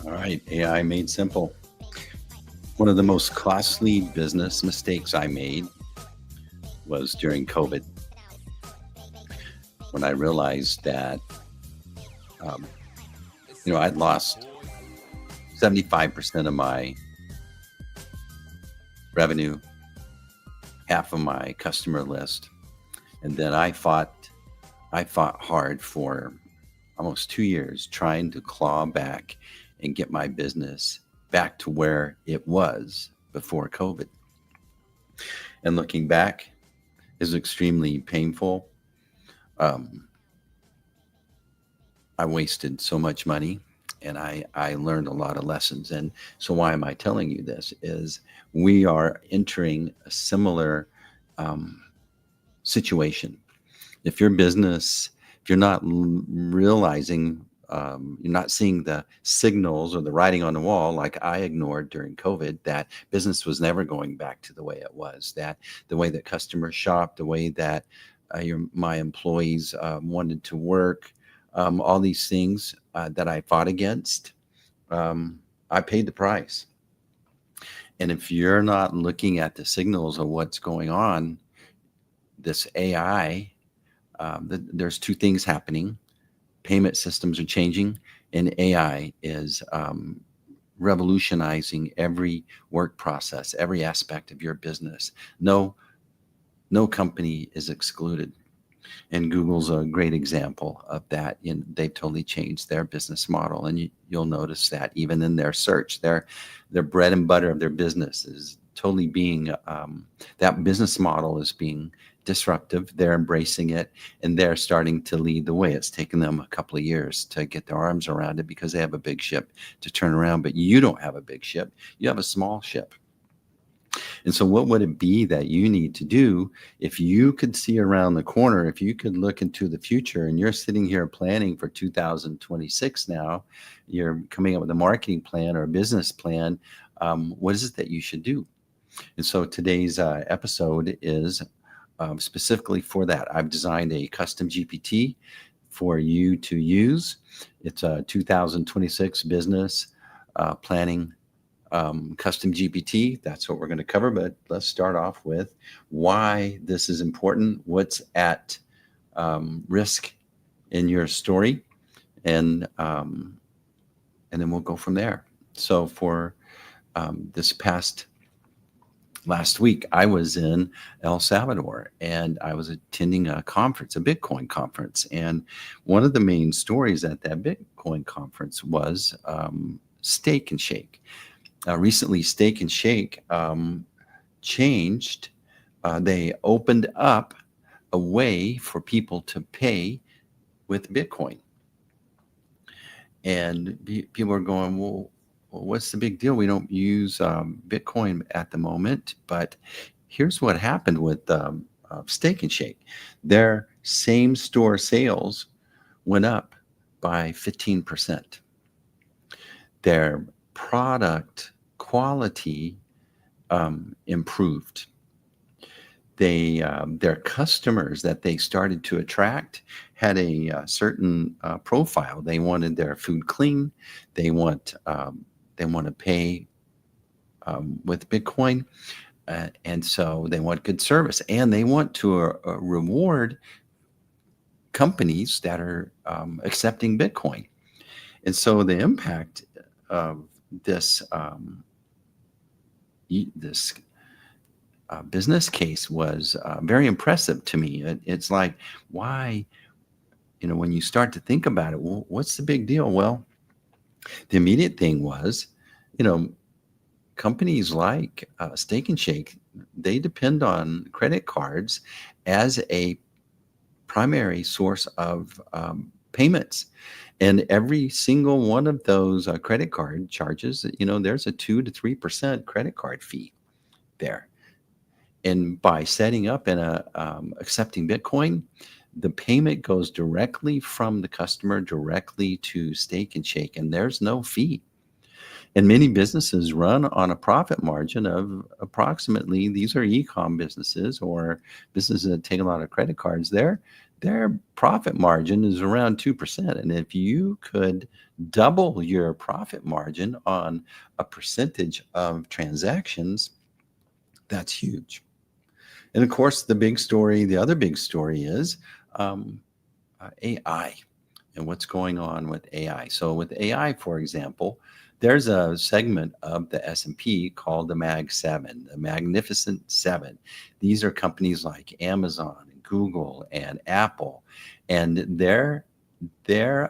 All right, AI made simple. One of the most costly business mistakes I made was during COVID when I realized that, um, I'd lost 75% of my revenue, half of my customer list, and then I fought hard for almost 2 years trying to claw back and get my business back to where it was before COVID. And looking back is extremely painful. Um, I wasted so much money and I learned a lot of lessons. And so, why am I telling you this? Is we are entering a similar um, situation. If your business, if you're not realizing, you're not seeing the signals or the writing on the wall, like I ignored during COVID, that business was never going back to the way it was, that the way that customers shop, the way that my employees wanted to work, all these things that I fought against, I paid the price. And if you're not looking at the signals of what's going on, this AI, there's two things happening. Payment systems are changing, and AI is revolutionizing every work process, every aspect of your business. No company is excluded. And Google's a great example of that. They've totally changed their business model, and you'll notice that even in their search, their bread and butter of their business is totally being that business model is being disruptive. They're embracing it, and they're starting to lead the way. It's taken them a couple of years to get their arms around it because they have a big ship to turn around, but you don't have a big ship. You have a small ship. And so, what would it be that you need to do if you could see around the corner, if you could look into the future and you're sitting here planning for 2026 now, you're coming up with a marketing plan or a business plan? What is it that you should do? And so, today's episode is specifically for that. I've designed a custom GPT for you to use. It's a 2026 business planning custom GPT. That's what we're going to cover. But let's start off with why this is important, what's at risk in your story, and and then we'll go from there. So for this past last week, I was in El Salvador and I was attending a conference, a Bitcoin conference. And one of the main stories at that Bitcoin conference was Steak and Shake. Recently, Steak and Shake changed. They opened up a way for people to pay with Bitcoin. And people are going, well, what's the big deal? We don't use Bitcoin at the moment. But here's what happened with Steak and Shake. Their same store sales went up by 15%. Their product quality improved. Their customers that they started to attract had a certain profile. They wanted their food clean. They want to pay with Bitcoin, and so they want good service, and they want to reward companies that are accepting Bitcoin. And so the impact of this business case was very impressive to me. It's like, why, when you start to think about it, well, what's the big deal? Well, the immediate thing was, companies like Steak and Shake, they depend on credit cards as a primary source of payments. And every single one of those credit card charges, there's a 2 to 3% credit card fee there. And by setting up and accepting Bitcoin, the payment goes directly from the customer directly to Steak and Shake, and there's no fee. And many businesses run on a profit margin of approximately, these are e-com businesses or businesses that take a lot of credit cards. their profit margin is around 2%. And if you could double your profit margin on a percentage of transactions, that's huge. And of course, the other big story is AI and what's going on with AI. So with AI, for example, there's a segment of the S&P called the Mag 7, the Magnificent Seven. These are companies like Amazon, Google, and Apple, and their their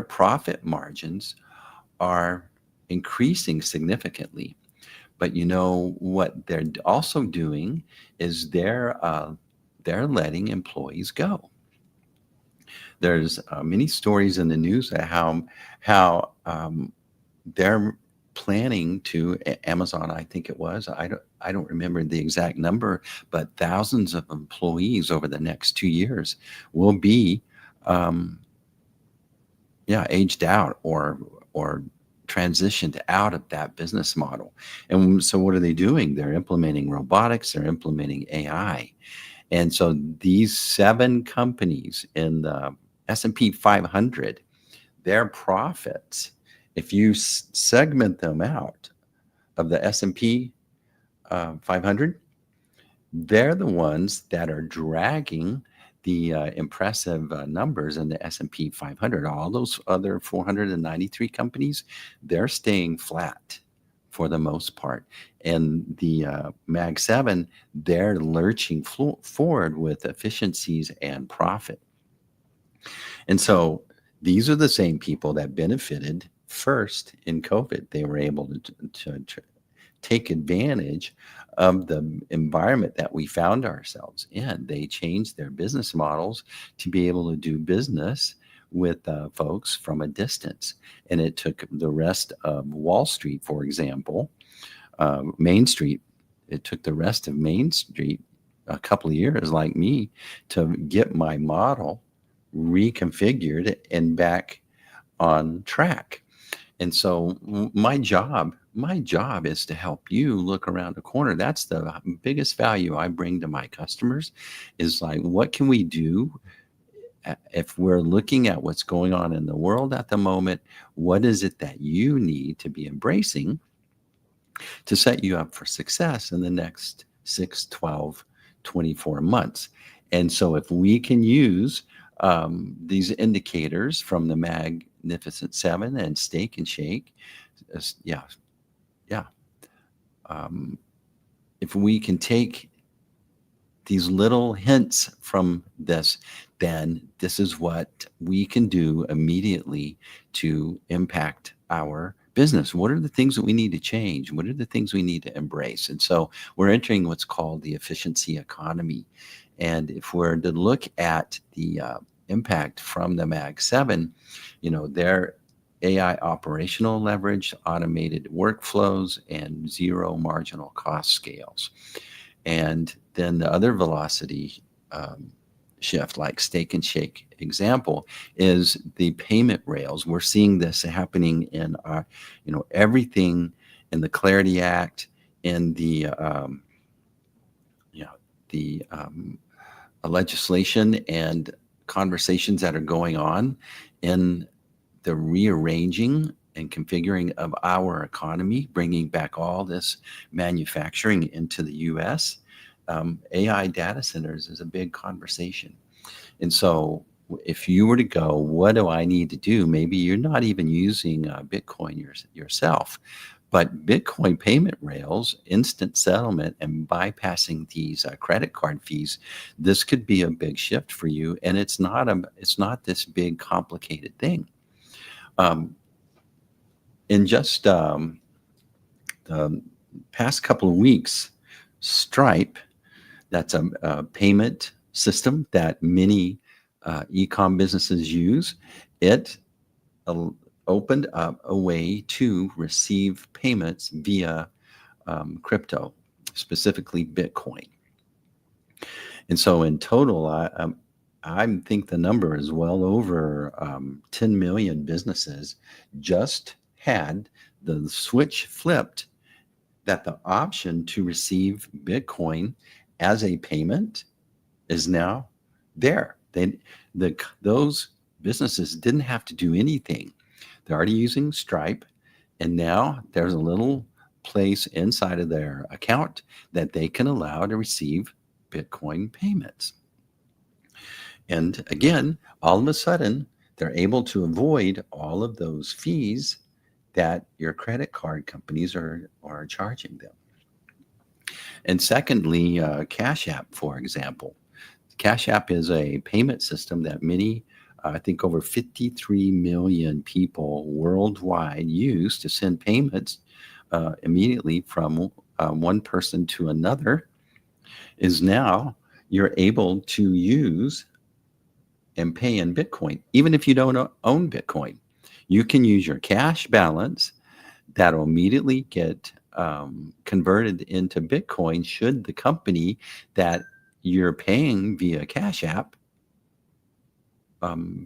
profit margins are increasing significantly. But you know what they're also doing is they're letting employees go. There's many stories in the news of how they're planning to Amazon, I think it was. I don't remember the exact number, but thousands of employees over the next 2 years will be um, aged out or transitioned out of that business model. And so what are they doing? They're implementing robotics, they're implementing AI. And so these seven companies in the S&P 500, their profits, if you segment them out of the S&P 500, they're the ones that are dragging the impressive numbers in the S&P 500. All those other 493 companies, they're staying flat for the most part. And the Mag 7, they're lurching forward with efficiencies and profit. And so these are the same people that benefited first in COVID. They were able to take advantage of the environment that we found ourselves in. They changed their business models to be able to do business with folks from a distance. And it took the rest of Wall Street, for example, Main Street, it took the rest of Main Street a couple of years, like me, to get my model reconfigured and back on track. And so my job is to help you look around the corner. That's the biggest value I bring to my customers is like, what can we do if we're looking at what's going on in the world at the moment? What is it that you need to be embracing to set you up for success in the next 6, 12, 24 months? And so if we can use these indicators from the Magnificent Seven and Steak and Shake, yeah, yeah. Um, if we can take these little hints from this, then this is what we can do immediately to impact our business. What are the things that we need to change? What are the things we need to embrace? And so we're entering what's called the efficiency economy. And if we're to look at the impact from the Mag 7, their AI operational leverage, automated workflows, and zero marginal cost scales. And then the other velocity shift, like Steak and Shake example, is the payment rails. We're seeing this happening in our, everything in the Clarity Act, in the, the legislation and conversations that are going on in the rearranging and configuring of our economy, bringing back all this manufacturing into the U.S. AI data centers is a big conversation. And so if you were to go, what do I need to do? Maybe you're not even using Bitcoin yourself, but Bitcoin payment rails, instant settlement, and bypassing these credit card fees, this could be a big shift for you. And it's not this big complicated thing. In just the past couple of weeks, Stripe, that's a payment system that many e-com businesses use, it opened up a way to receive payments via crypto, specifically Bitcoin. And so in total, I think the number is well over 10 million businesses just had the switch flipped, that the option to receive Bitcoin as a payment is now there. Those businesses didn't have to do anything. They're already using Stripe, and now there's a little place inside of their account that they can allow to receive Bitcoin payments. And again, all of a sudden, they're able to avoid all of those fees that your credit card companies are charging them. And secondly, Cash App, for example. Cash App is a payment system that many, I think over 53 million people worldwide use to send payments immediately from one person to another. Is now you're able to use and pay in Bitcoin, even if you don't own Bitcoin. You can use your cash balance that'll immediately get converted into Bitcoin should the company that you're paying via Cash App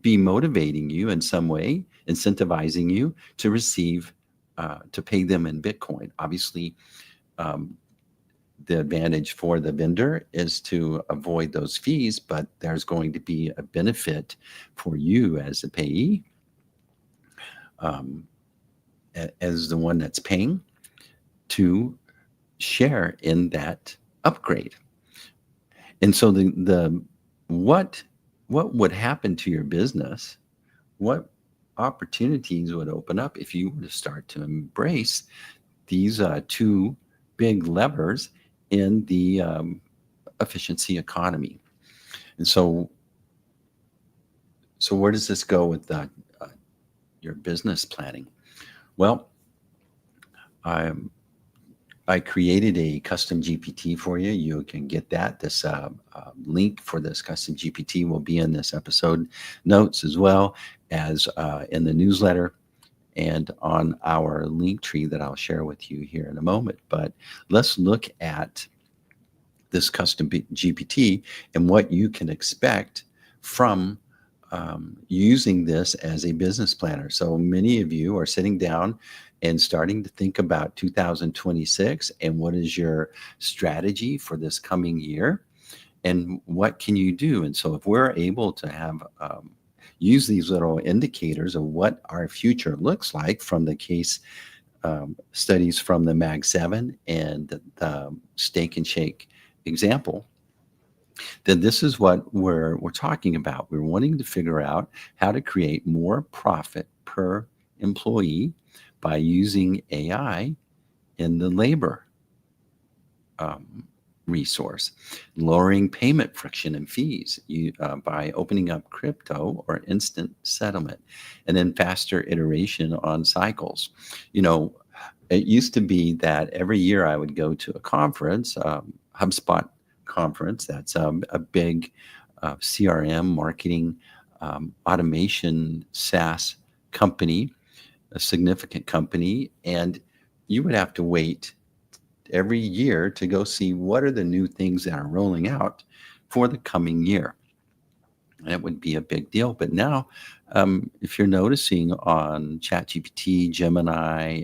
be motivating you in some way, incentivizing you to receive, to pay them in Bitcoin. Obviously, the advantage for the vendor is to avoid those fees, but there's going to be a benefit for you as a payee, as the one that's paying, to share in that upgrade. And so what would happen to your business? What opportunities would open up if you were to start to embrace these two big levers in the efficiency economy? And so where does this go with your business planning? Well, I created a custom GPT for you. You can get that. This link for this custom GPT will be in this episode notes, as well as in the newsletter and on our link tree that I'll share with you here in a moment. But let's look at this custom GPT and what you can expect from using this as a business planner. So many of you are sitting down and starting to think about 2026 and what is your strategy for this coming year and what can you do. And so if we're able to have use these little indicators of what our future looks like from the case studies from the Mag 7 and the Steak and Shake example, then this is what we're talking about. We're wanting to figure out how to create more profit per employee by using AI in the labor resource, lowering payment friction and fees by opening up crypto or instant settlement, and then faster iteration on cycles. You know, it used to be that every year I would go to a conference, HubSpot conference. That's a big CRM marketing automation SaaS company, a significant company, and you would have to wait every year to go see what are the new things that are rolling out for the coming year. And it would be a big deal. But now, if you're noticing on ChatGPT, Gemini,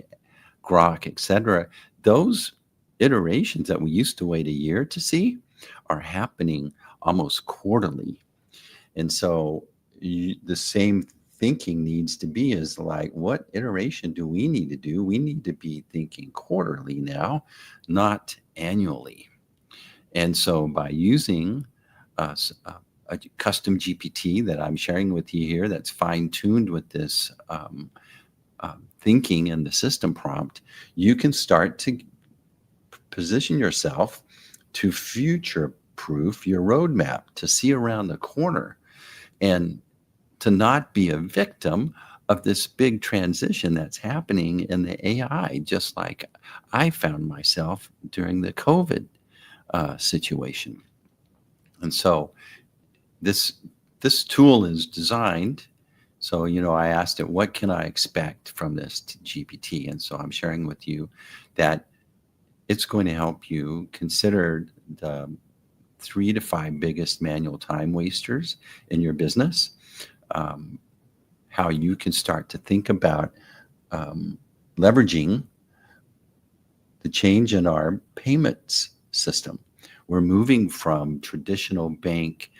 Grok, etc., those iterations that we used to wait a year to see are happening almost quarterly. And so the same thinking needs to be is like, what iteration do we need to do? We need to be thinking quarterly now, not annually. And so by using a custom GPT that I'm sharing with you here that's fine-tuned with this thinking and the system prompt, you can start to position yourself to future-proof your roadmap, to see around the corner, and to not be a victim of this big transition that's happening in the AI, just like I found myself during the COVID situation. And so this tool is designed. So, you know, I asked it, what can I expect from this GPT? And so I'm sharing with you that it's going to help you consider the 3 to 5 biggest manual time wasters in your business, how you can start to think about leveraging the change in our payments system. We're moving from traditional bank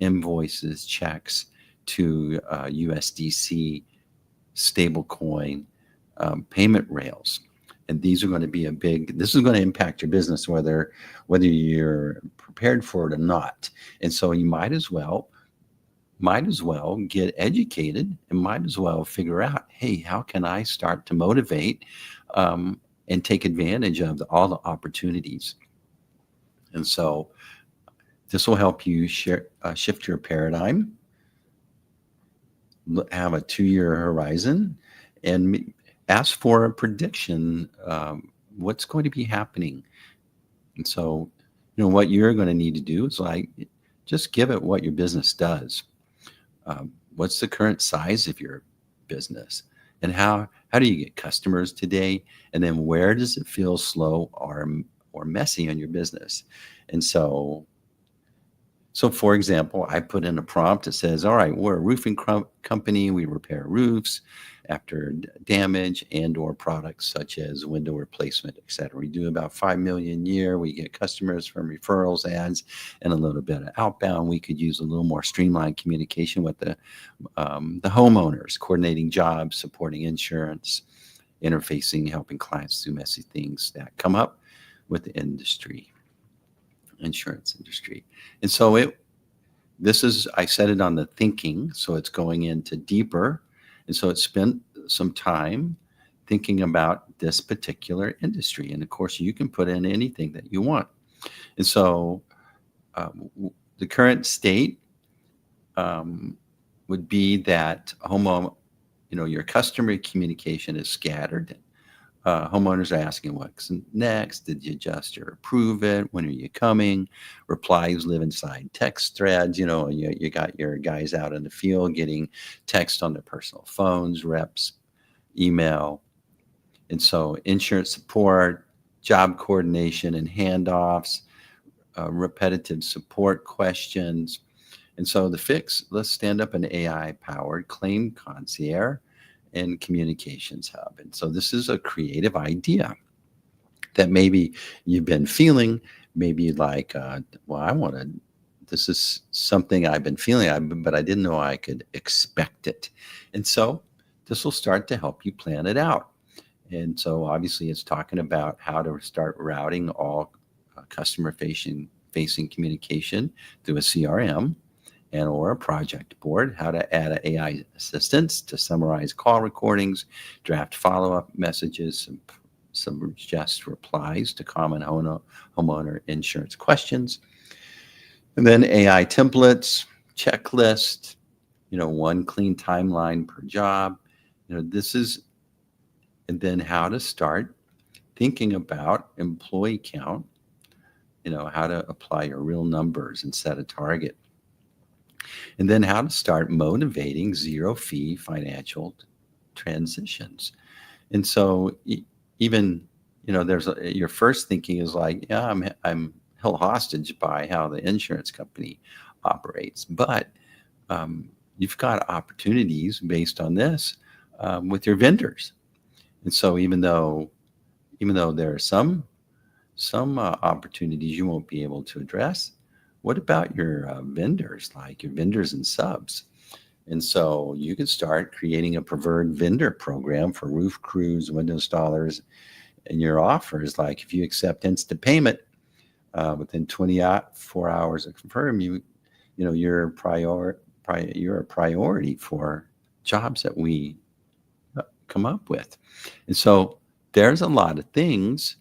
invoices, checks to USDC, stablecoin, payment rails. And these are going to be this is going to impact your business whether you're prepared for it or not. And so you might as well get educated and might as well figure out, hey, how can I start to motivate and take advantage of all the opportunities? And so this will help you shift your paradigm, have a 2-year horizon, and ask for a prediction. What's going to be happening? And so, what you're going to need to do is just give it what your business does. What's the current size of your business? And how do you get customers today? And then where does it feel slow or messy on your business? And so for example, I put in a prompt that says, all right, we're a roofing company. We repair roofs after damage and or products such as window replacement, et cetera. We do about 5 million a year. We get customers from referrals, ads, and a little bit of outbound. We could use a little more streamlined communication with the homeowners, coordinating jobs, supporting insurance, interfacing, helping clients do messy things that come up with the insurance industry. And so I set it on the thinking, so it's going into deeper. And so it spent some time thinking about this particular industry. And of course, you can put in anything that you want. And so the current state would be that your customer communication is scattered. Homeowners are asking what's next. Did you adjust or approve it? When are you coming? Replies live inside text threads. You got your guys out in the field getting text on their personal phones, reps, email. And so insurance support, job coordination and handoffs, repetitive support questions. And so the fix, let's stand up an AI-powered claim concierge and communications hub. And so this is a creative idea that maybe you've been feeling, maybe this is something I've been feeling, but I didn't know I could expect it. And so this will start to help you plan it out. And so obviously it's talking about how to start routing all customer facing communication through a CRM and or a project board, how to add AI assistants to summarize call recordings, draft follow-up messages, suggest replies to common homeowner insurance questions, and then AI templates, checklist, one clean timeline per job. And then how to start thinking about employee count, how to apply your real numbers and set a target. And then how to start motivating zero-fee financial transitions. And so even, your first thinking is I'm held hostage by how the insurance company operates. But you've got opportunities based on this with your vendors. And so even though there are some opportunities you won't be able to address, what about your vendors, like your vendors and subs? And so you can start creating a preferred vendor program for roof crews, window installers, and your offers. Like if you accept instant payment within 24 hours of confirm, you're a priority for jobs that we come up with. And so there's a lot of things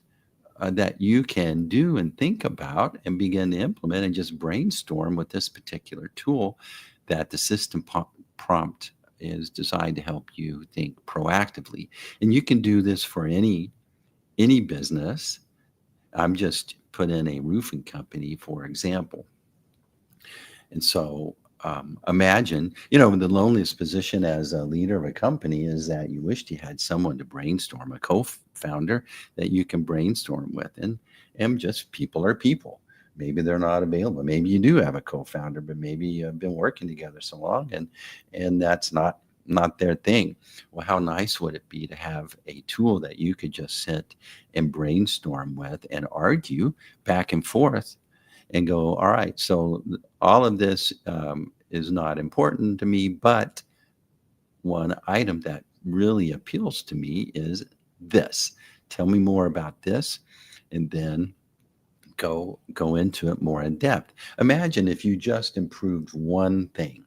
that you can do and think about and begin to implement and just brainstorm with this particular tool that the system prompt is designed to help you think proactively. And you can do this for any business. I'm just put in a roofing company, for example. And so imagine, the loneliest position as a leader of a company is that you wished you had someone to brainstorm, a co-founder that you can brainstorm with. And just people are people. Maybe they're not available. Maybe you do have a co-founder, but maybe you've been working together so long and that's not their thing. Well, how nice would it be to have a tool that you could just sit and brainstorm with and argue back and forth and go, all right, so all of this is not important to me, but one item that really appeals to me is this. Tell me more about this, and then go into it more in depth. Imagine if you just improved one thing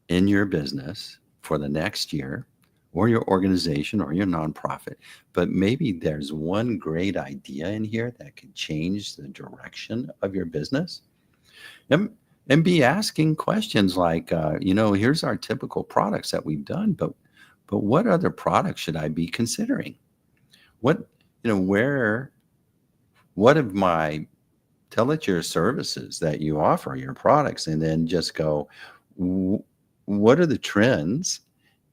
in your business for the next year, or your organization or your nonprofit, but maybe there's one great idea in here that could change the direction of your business. And, and be asking questions like, here's our typical products that we've done, but what other products should I be considering? What, where, what of my, tell it your services that you offer, your products, and then just go, what are the trends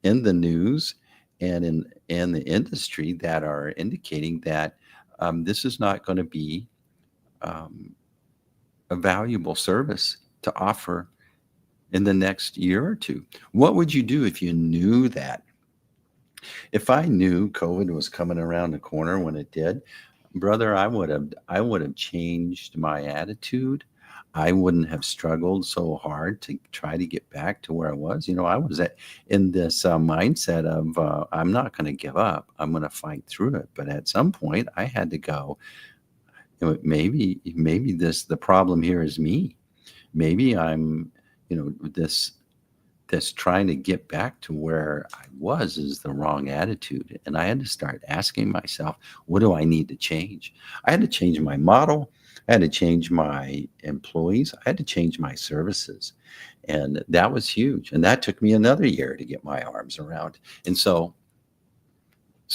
in the news and in the industry that are indicating that this is not going to be um, a valuable service to offer in the next year or two? What would you do if you knew that? If I knew COVID was coming around the corner when it did, brother, I would have changed my attitude. I wouldn't have struggled so hard to try to get back to where I was. I was in this mindset of I'm not going to give up. I'm going to fight through it. But at some point, I had to go. Maybe the problem here is me. Maybe I'm this trying to get back to where I was is the wrong attitude. And I had to start asking myself, what do I need to change? I had to change my model. I had to change my employees. I had to change my services. And that was huge. And that took me another year to get my arms around. And so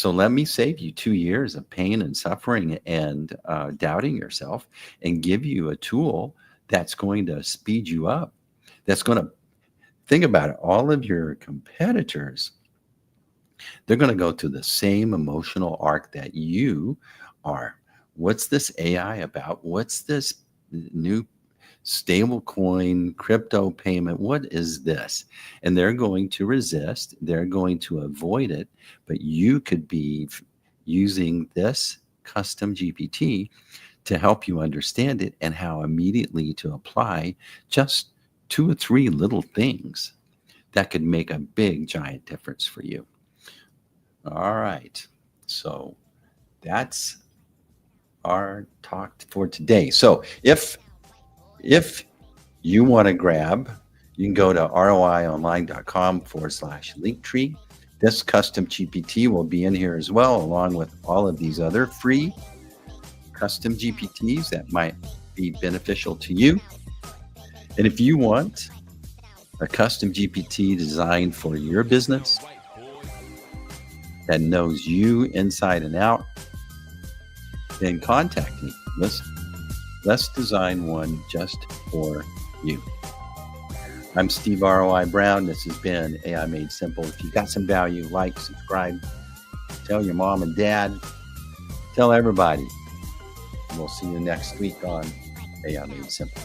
let me save you 2 years of pain and suffering and doubting yourself, and give you a tool that's going to speed you up. That's going to, think about it, all of your competitors, they're going to go through the same emotional arc that you are. What's this AI about? What's this new stable coin, crypto payment? What is this? And they're going to resist. They're going to avoid it. But you could be using this custom GPT to help you understand it and how immediately to apply just 2 or 3 little things that could make a big, giant difference for you. All right. So that's our talk for today. So if you want to grab, you can go to roionline.com/linktree. This custom GPT will be in here as well, along with all of these other free custom GPTs that might be beneficial to you. And if you want a custom GPT designed for your business that knows you inside and out, then contact me. Let's design one just for you. I'm Steve ROI Brown. This has been AI Made Simple. If you got some value, like, subscribe, tell your mom and dad, tell everybody. We'll see you next week on AI Made Simple.